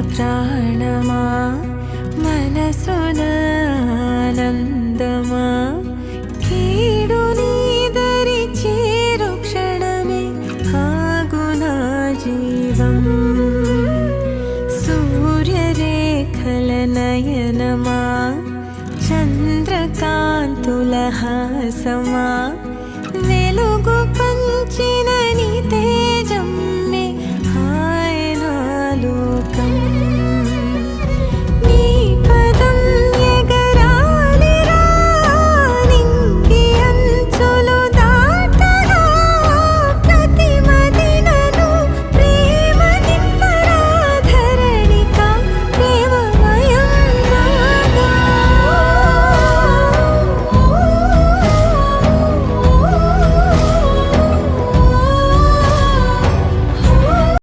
ప్రాణమా మనసున ఆనందమా కీడు నీదరి చేరు క్షణమే ఆగునా జీవం సూర్యరేఖల నయనమా చంద్రకాంతుల హాసమా వెలుగు పంచిన